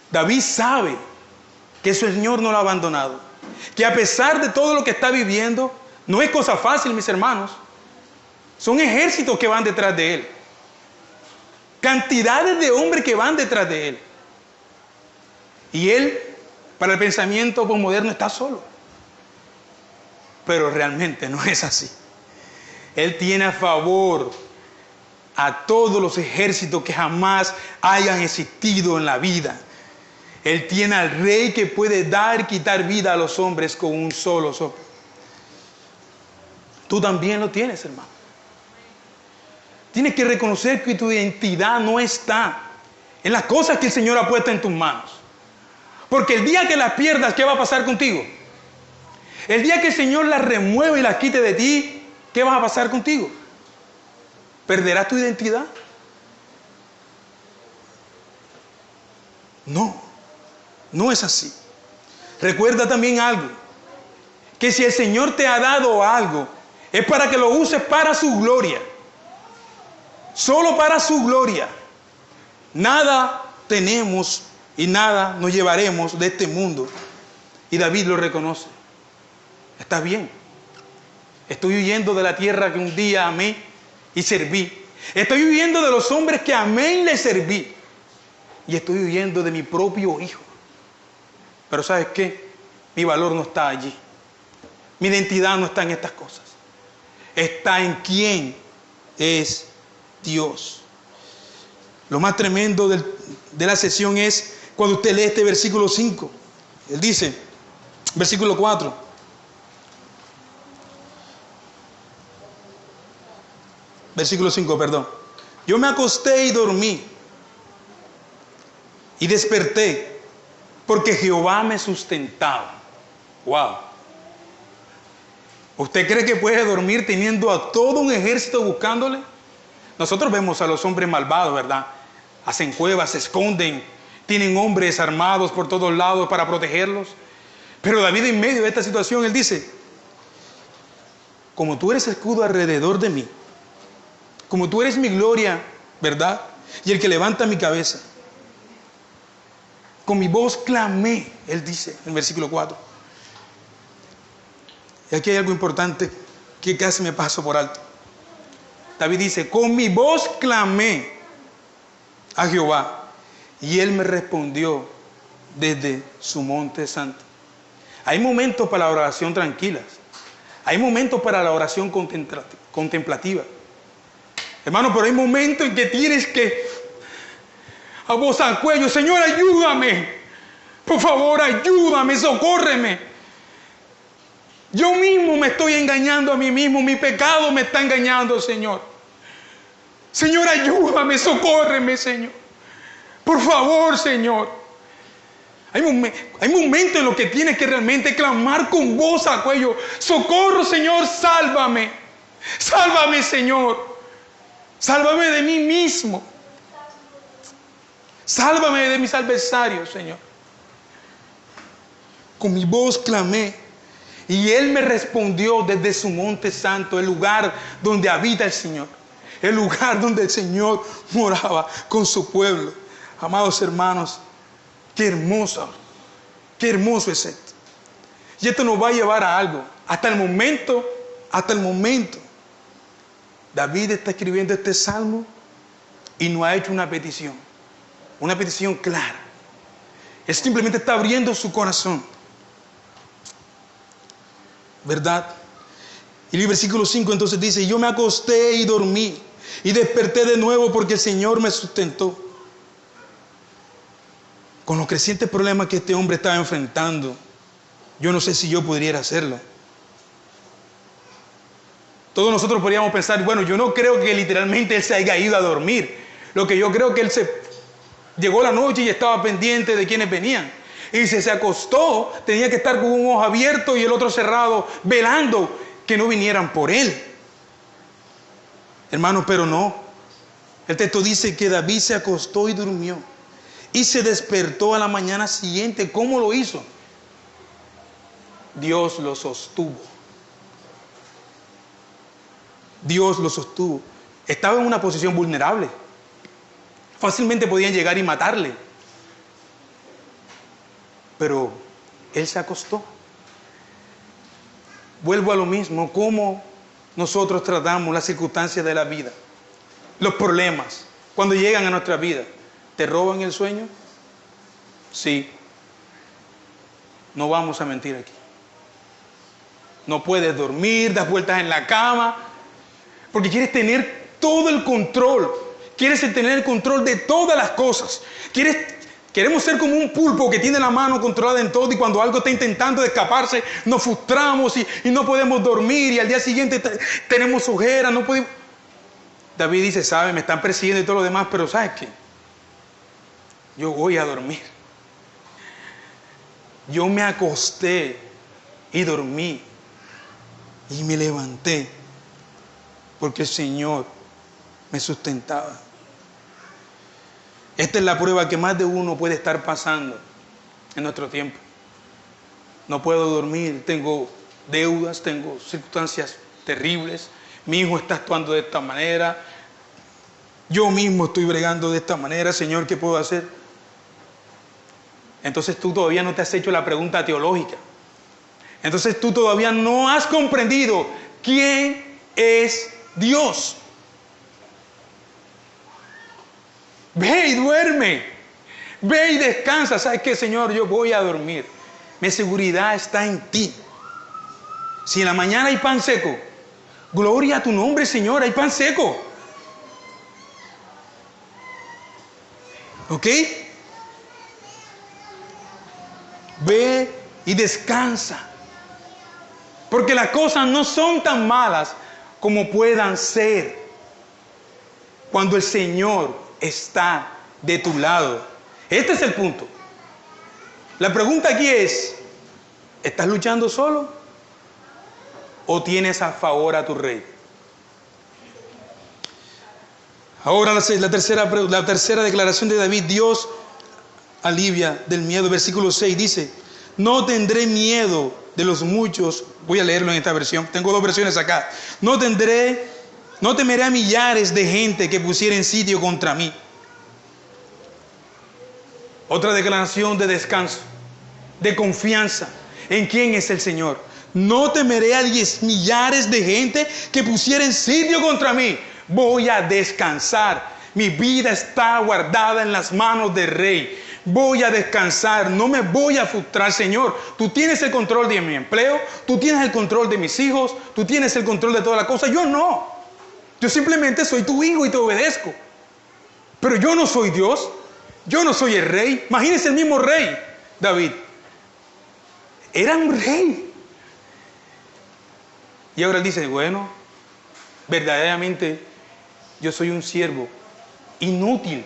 S3: David sabe que su Señor no lo ha abandonado. Que a pesar de todo lo que está viviendo, no es cosa fácil, mis hermanos. Son ejércitos que van detrás de él. Cantidades de hombres que van detrás de él. Y él, para el pensamiento posmoderno, está solo. Pero realmente no es así. Él tiene a favor a todos los ejércitos que jamás hayan existido en la vida. Él tiene al rey que puede dar y quitar vida a los hombres con un solo soplo. Tú también lo tienes, hermano. Tienes que reconocer que tu identidad no está en las cosas que el Señor ha puesto en tus manos. Porque el día que las pierdas, ¿qué va a pasar contigo? El día que el Señor las remueva y las quite de ti, ¿qué va a pasar contigo? ¿Perderás tu identidad? No, no es así. Recuerda también algo, que si el Señor te ha dado algo, es para que lo uses para su gloria. Solo para su gloria. Nada tenemos y nada nos llevaremos de este mundo. Y David lo reconoce. Está bien. Estoy huyendo de la tierra que un día amé y serví. Estoy huyendo de los hombres que amé y les serví. Y estoy huyendo de mi propio hijo. Pero ¿sabes qué? Mi valor no está allí. Mi identidad no está en estas cosas. Está en quién es Dios. Lo más tremendo de la sesión es cuando usted lee este versículo 5. Él dice, versículo 4. Versículo 5, perdón. Yo me acosté y dormí y desperté porque Jehová me sustentaba. Wow. ¿Usted cree que puede dormir teniendo a todo un ejército buscándole? Nosotros vemos a los hombres malvados, ¿verdad? Hacen cuevas, se esconden, tienen hombres armados por todos lados para protegerlos. Pero David, en medio de esta situación, él dice, como tú eres escudo alrededor de mí, como tú eres mi gloria, ¿verdad? Y el que levanta mi cabeza, con mi voz clamé, él dice en el versículo 4. Y aquí hay algo importante que casi me paso por alto. David dice, con mi voz clamé a Jehová y él me respondió desde su monte santo. Hay momentos para la oración tranquilas. Hay momentos para la oración contemplativa. Hermano, pero hay momentos en que tienes que a voz al cuello, Señor, ayúdame. Por favor, ayúdame, socórreme. Yo mismo me estoy engañando a mí mismo. Mi pecado me está engañando, Señor. Señor, ayúdame, socórreme, Señor. Por favor, Señor. Hay momentos en los que tienes que realmente clamar con voz al cuello. Socorro, Señor, sálvame. Sálvame, Señor. Sálvame de mí mismo. Sálvame de mis adversarios, Señor. Con mi voz clamé. Y Él me respondió desde su monte santo, el lugar donde habita el Señor. El lugar donde el Señor moraba con su pueblo. Amados hermanos, Qué hermoso es esto. Y esto nos va a llevar a algo. Hasta el momento, David está escribiendo este salmo y no ha hecho una petición clara. Él simplemente está abriendo su corazón, ¿verdad? Y el versículo 5 entonces dice: yo me acosté y dormí y desperté de nuevo porque el Señor me sustentó. Con los crecientes problemas que este hombre estaba enfrentando, yo no sé si yo pudiera hacerlo. Todos nosotros podríamos pensar, bueno, yo no creo que literalmente él se haya ido a dormir. Lo que yo creo que él llegó la noche y estaba pendiente de quienes venían. Y si se acostó, tenía que estar con un ojo abierto y el otro cerrado, velando que no vinieran por él. Hermanos, pero no. El texto dice que David se acostó y durmió. Y se despertó a la mañana siguiente. ¿Cómo lo hizo? Dios lo sostuvo. Dios lo sostuvo. Estaba en una posición vulnerable. Fácilmente podían llegar y matarle. Pero él se acostó. Vuelvo a lo mismo, cómo nosotros tratamos las circunstancias de la vida, los problemas, cuando llegan a nuestra vida. ¿Te roban el sueño? Sí. No vamos a mentir aquí. No puedes dormir, das vueltas en la cama, porque quieres tener todo el control. Quieres tener el control de todas las cosas. Queremos ser como un pulpo que tiene la mano controlada en todo, y cuando algo está intentando escaparse, nos frustramos y no podemos dormir, y al día siguiente tenemos ojeras, no podemos. David dice, ¿sabe? Me están persiguiendo y todo lo demás, pero ¿sabes qué? Yo voy a dormir. Yo me acosté y dormí y me levanté porque el Señor me sustentaba. Esta es la prueba que más de uno puede estar pasando en nuestro tiempo. No puedo dormir, tengo deudas, tengo circunstancias terribles, mi hijo está actuando de esta manera, yo mismo estoy bregando de esta manera, Señor, ¿qué puedo hacer? Entonces tú todavía no te has hecho la pregunta teológica. Entonces tú todavía no has comprendido quién es Dios. Ve y duerme. Ve y descansa. ¿Sabes qué, Señor? Yo voy a dormir. Mi seguridad está en ti. Si en la mañana hay pan seco, gloria a tu nombre, Señor, hay pan seco. ¿Ok? Ve y descansa. Porque las cosas no son tan malas como puedan ser cuando el Señor está de tu lado. Este es el punto. La pregunta aquí es, ¿estás luchando solo o tienes a favor a tu rey? Ahora la tercera declaración de David. Dios alivia del miedo. Versículo 6 dice, no tendré miedo de los muchos. Voy a leerlo en esta versión. Tengo dos versiones acá. No temeré a millares de gente que pusieren sitio contra mí. Otra declaración de descanso, de confianza en quién es el Señor. No temeré a millares de gente que pusieren sitio contra mí. Voy a descansar. Mi vida está guardada en las manos del Rey. Voy a descansar, no me voy a frustrar, Señor. Tú tienes el control de mi empleo, tú tienes el control de mis hijos, tú tienes el control de todas las cosas. Yo no. Yo simplemente soy tu hijo y te obedezco. Pero yo no soy Dios, yo no soy el rey. Imagínense el mismo rey, David. Era un rey. Y ahora él dice, bueno, verdaderamente yo soy un siervo inútil.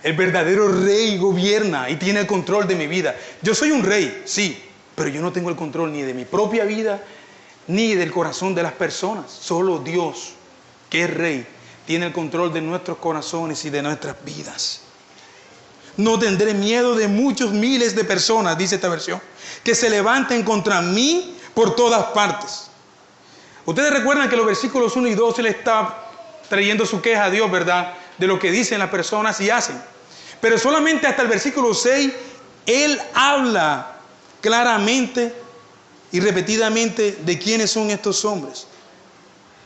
S3: El verdadero rey gobierna y tiene el control de mi vida. Yo soy un rey, sí, pero yo no tengo el control ni de mi propia vida, ni del corazón de las personas. Solo Dios, que es rey, tiene el control de nuestros corazones y de nuestras vidas. No tendré miedo de muchos miles de personas, dice esta versión, que se levanten contra mí por todas partes. Ustedes recuerdan que los versículos 1 y 2 él está trayendo su queja a Dios, ¿verdad? De lo que dicen las personas y hacen. Pero solamente hasta el versículo 6, él habla claramente y repetidamente de quiénes son estos hombres.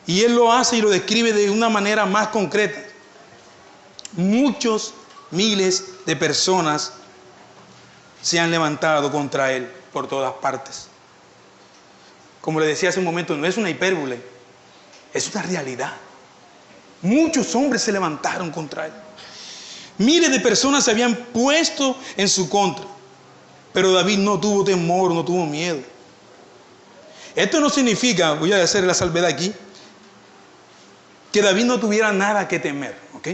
S3: Y él lo hace y lo describe de una manera más concreta. Muchos miles de personas se han levantado contra él por todas partes. Como le decía hace un momento, no es una hipérbole, es una realidad. Muchos hombres se levantaron contra él. Miles de personas se habían puesto en su contra. Pero David no tuvo temor, no tuvo miedo. Esto no significa, voy a hacer la salvedad aquí, que David no tuviera nada que temer, ¿ok?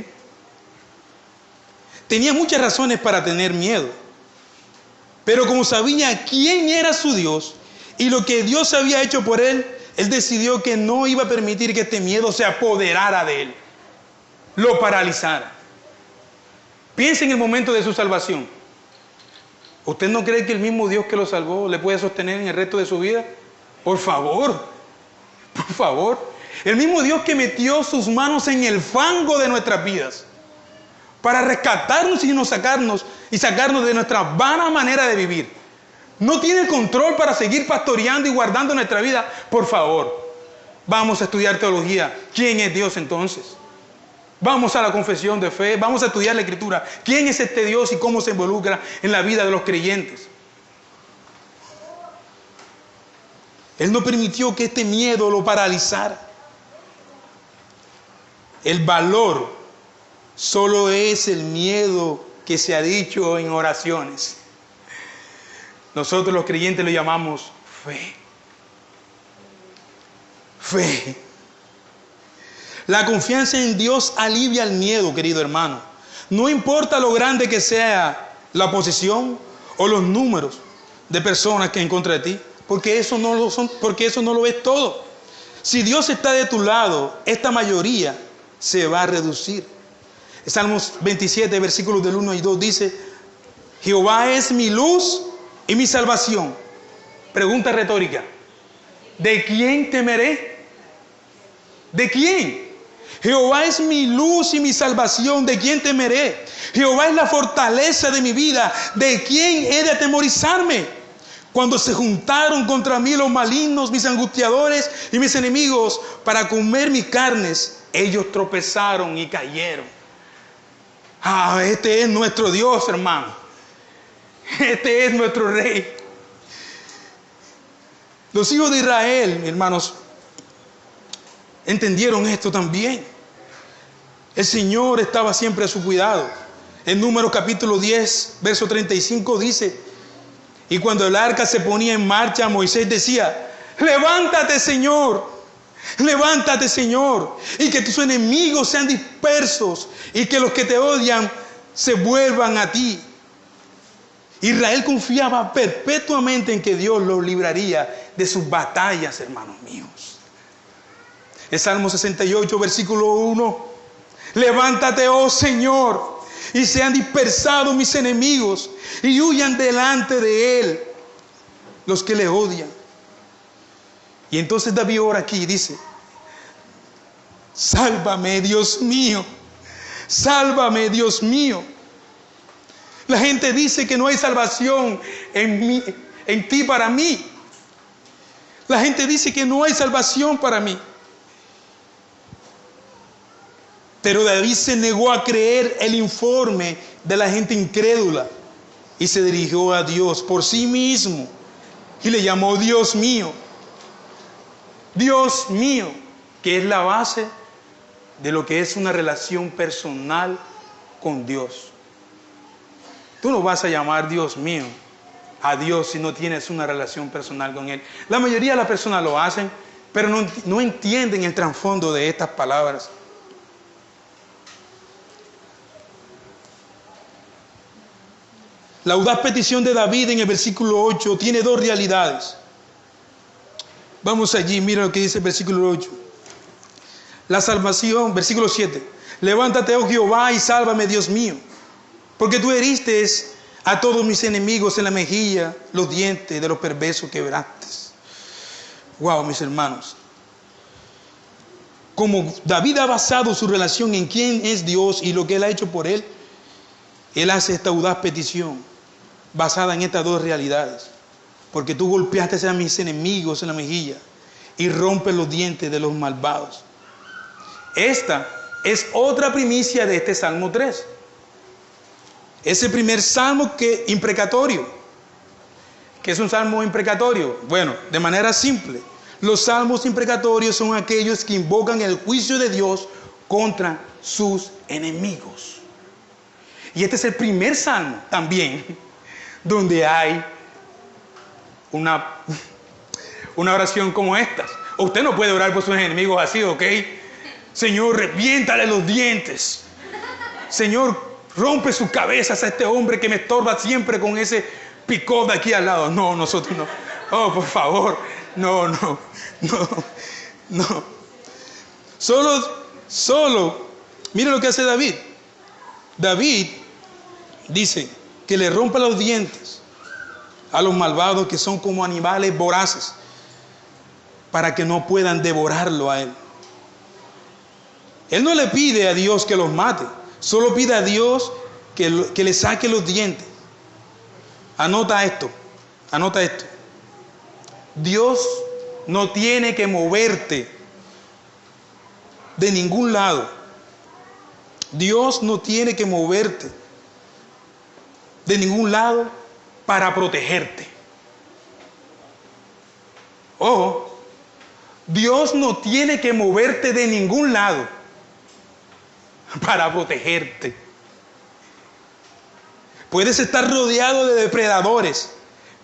S3: Tenía muchas razones para tener miedo. Pero como sabía quién era su Dios y lo que Dios había hecho por él, él decidió que no iba a permitir que este miedo se apoderara de él, lo paralizara. Piensa en el momento de su salvación. ¿Usted no cree que el mismo Dios que lo salvó le puede sostener en el resto de su vida? Por favor, por favor. El mismo Dios que metió sus manos en el fango de nuestras vidas para rescatarnos y sacarnos de nuestra vana manera de vivir. No tiene el control para seguir pastoreando y guardando nuestra vida. Por favor, vamos a estudiar teología. ¿Quién es Dios entonces? Vamos a la confesión de fe, vamos a estudiar la Escritura. ¿Quién es este Dios y cómo se involucra en la vida de los creyentes? Él no permitió que este miedo lo paralizara. El valor solo es el miedo que se ha dicho en oraciones. Nosotros los creyentes lo llamamos fe. Fe. La confianza en Dios alivia el miedo, querido hermano. No importa lo grande que sea la oposición o los números de personas que hay en contra de ti, porque eso no lo ves todo. Si Dios está de tu lado, esta mayoría se va a reducir. Salmos 27, versículos del 1 y 2 dice: Jehová es mi luz y mi salvación. Pregunta retórica: ¿de quién temeré? ¿De quién? Jehová es mi luz y mi salvación, ¿de quién temeré? Jehová es la fortaleza de mi vida, ¿de quién he de atemorizarme? Cuando se juntaron contra mí los malignos, mis angustiadores y mis enemigos, para comer mis carnes, ellos tropezaron y cayeron. Este es nuestro Dios, hermano. Este es nuestro Rey. Los hijos de Israel, hermanos, entendieron esto también. El Señor estaba siempre a su cuidado. En Números capítulo 10, verso 35 dice: y cuando el arca se ponía en marcha, Moisés decía: levántate, Señor, levántate, Señor, y que tus enemigos sean dispersos y que los que te odian se vuelvan a ti. Israel confiaba perpetuamente en que Dios los libraría de sus batallas, hermanos míos. El Salmo 68, versículo 1: levántate, oh Señor, y sean dispersados mis enemigos, y huyan delante de él los que le odian. Y entonces David ora aquí y dice: sálvame, Dios mío, sálvame, Dios mío. La gente dice que no hay salvación en ti para mí. La gente dice que no hay salvación para mí. Pero David se negó a creer el informe de la gente incrédula y se dirigió a Dios por sí mismo y le llamó Dios mío. Dios mío, que es la base de lo que es una relación personal con Dios. Tú no vas a llamar Dios mío a Dios si no tienes una relación personal con Él. La mayoría de las personas lo hacen, pero no entienden el trasfondo de estas palabras. La audaz petición de David en el versículo 8 tiene dos realidades. Vamos allí, mira lo que dice el versículo 8. La salvación, versículo 7. Levántate, oh Jehová, y sálvame, Dios mío, porque tú heriste a todos mis enemigos en la mejilla, los dientes de los perversos quebraste. Wow, mis hermanos. Como David ha basado su relación en quién es Dios y lo que Él ha hecho por él, Él hace esta audaz petición basada en estas dos realidades. Porque tú golpeaste a mis enemigos en la mejilla y rompes los dientes de los malvados. Esta es otra primicia de este Salmo 3. Es el primer salmo imprecatorio. ¿Qué es un salmo imprecatorio? Bueno, de manera simple, los salmos imprecatorios son aquellos que invocan el juicio de Dios contra sus enemigos. Y este es el primer salmo también donde hay una oración como esta. Usted no puede orar por sus enemigos así, ¿ok? Señor, reviéntale los dientes. Señor, rompe sus cabezas a este hombre que me estorba siempre con ese picot de aquí al lado. No, nosotros no. Oh, por favor. No. Solo, mire lo que hace David. David dice que le rompa los dientes a los malvados que son como animales voraces para que no puedan devorarlo a él. Él no le pide a Dios que los mate, solo pide a Dios que le saque los dientes. Anota esto. Dios no tiene que moverte de ningún lado. Dios no tiene que moverte de ningún lado para protegerte. Ojo, Dios no tiene que moverte de ningún lado para protegerte. Puedes estar rodeado de depredadores,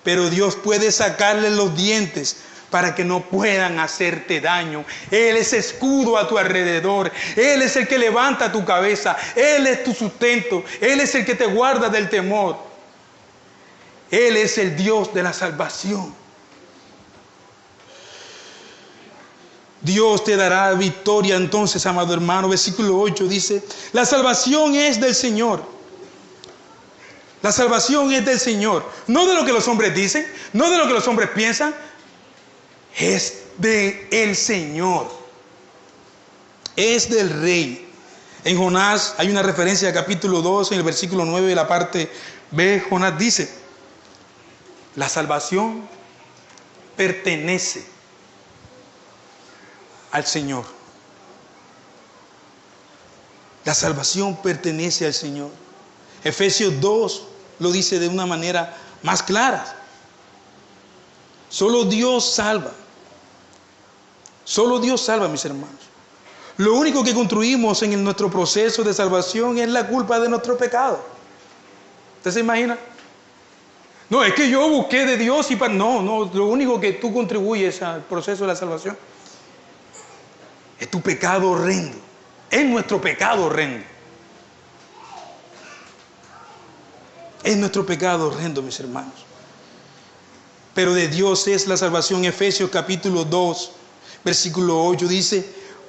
S3: pero Dios puede sacarle los dientes para que no puedan hacerte daño. Él es escudo a tu alrededor. Él es el que levanta tu cabeza. Él es tu sustento. Él es el que te guarda del temor. Él es el Dios de la salvación. Dios te dará victoria entonces, amado hermano. Versículo 8 dice, la salvación es del Señor. La salvación es del Señor. No de lo que los hombres dicen, no de lo que los hombres piensan. Es del Señor. Es del Rey. En Jonás hay una referencia al capítulo 2, en el versículo 9 de la parte B. Jonás dice, la salvación pertenece al Señor. La salvación pertenece al Señor. Efesios 2 lo dice de una manera más clara. Solo Dios salva. Solo Dios salva, mis hermanos. Lo único que construimos en nuestro proceso de salvación es la culpa de nuestro pecado. ¿Usted se imagina? No, es que yo busqué de Dios y para... No, lo único que tú contribuyes al proceso de la salvación es tu pecado horrendo. Es nuestro pecado horrendo. Es nuestro pecado horrendo, mis hermanos. Pero de Dios es la salvación. Efesios capítulo 2, versículo 8 dice,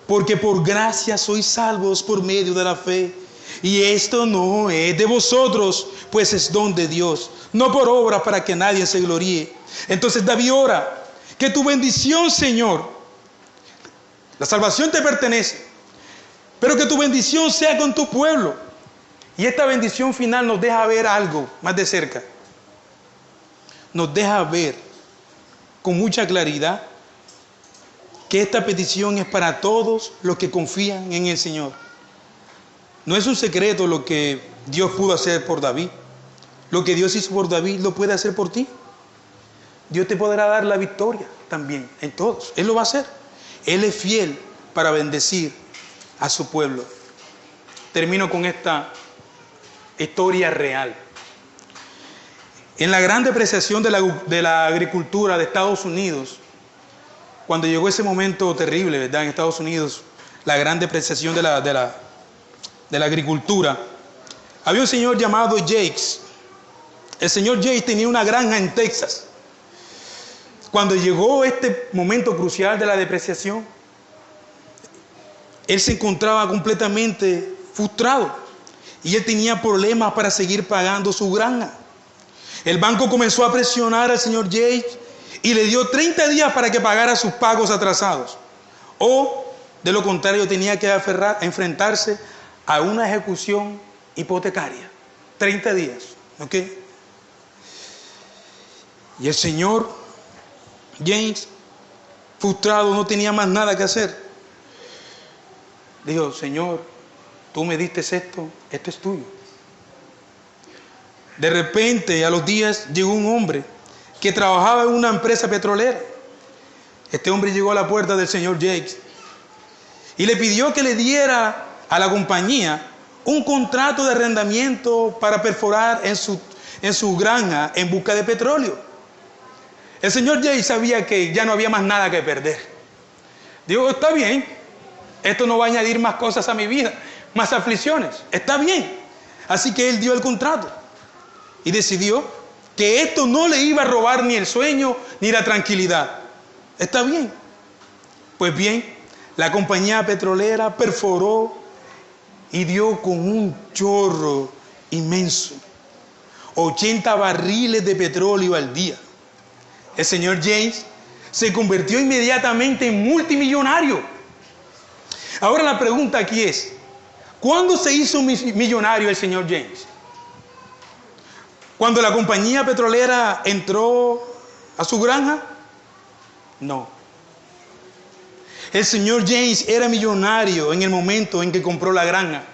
S3: porque por gracia sois salvos por medio de la fe. Y esto no es de vosotros, pues es don de Dios, no por obra para que nadie se gloríe. Entonces David ora, que tu bendición, Señor, la salvación te pertenece, pero que tu bendición sea con tu pueblo. Y esta bendición final nos deja ver algo más de cerca. Nos deja ver con mucha claridad que esta petición es para todos los que confían en el Señor. No es un secreto lo que Dios pudo hacer por David. Lo que Dios hizo por David lo puede hacer por ti. Dios te podrá dar la victoria también en todos. Él lo va a hacer. Él es fiel para bendecir a su pueblo. Termino con esta historia real. En la gran depreciación de la agricultura de Estados Unidos, cuando llegó ese momento terrible, ¿verdad? En Estados Unidos, la gran depreciación de la agricultura, había un señor llamado Jakes. El señor Jakes tenía una granja en Texas. Cuando llegó este momento crucial de la depreciación, él se encontraba completamente frustrado y él tenía problemas para seguir pagando su granja. El banco comenzó a presionar al señor Jakes y le dio 30 días para que pagara sus pagos atrasados. O, de lo contrario, tenía que enfrentarse a una ejecución hipotecaria. 30 días, ¿ok? Y el señor James, frustrado, no tenía más nada que hacer. Dijo, Señor, tú me diste esto es tuyo. De repente, a los días, llegó un hombre que trabajaba en una empresa petrolera. Este hombre llegó a la puerta del señor James y le pidió que le diera a la compañía un contrato de arrendamiento para perforar en su granja en busca de petróleo. El señor James sabía que ya no había más nada que perder. Dijo, está bien, esto no va a añadir más cosas a mi vida, más aflicciones, está bien. Así que él dio el contrato y decidió que esto no le iba a robar ni el sueño ni la tranquilidad. Está bien. Pues bien, la compañía petrolera perforó y dio con un chorro inmenso, 80 barriles de petróleo al día. El señor James se convirtió inmediatamente en multimillonario. Ahora la pregunta aquí es, ¿cuándo se hizo millonario el señor James? ¿Cuando la compañía petrolera entró a su granja? No. El señor James era millonario en el momento en que compró la granja,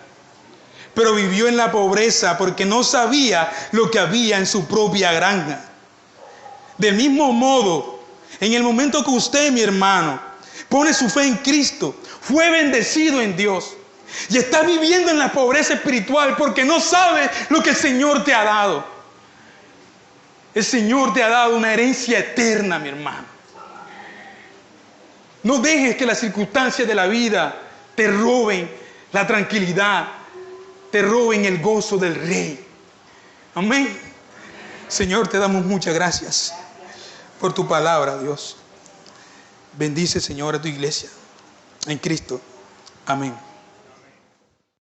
S3: pero vivió en la pobreza porque no sabía lo que había en su propia granja. Del mismo modo, en el momento que usted, mi hermano, pone su fe en Cristo, fue bendecido en Dios y está viviendo en la pobreza espiritual porque no sabe lo que el Señor te ha dado. El Señor te ha dado una herencia eterna, mi hermano. No dejes que las circunstancias de la vida te roben la tranquilidad, te roben el gozo del Rey. Amén. Señor, te damos muchas gracias por tu palabra, Dios. Bendice, Señor, a tu iglesia en Cristo. Amén.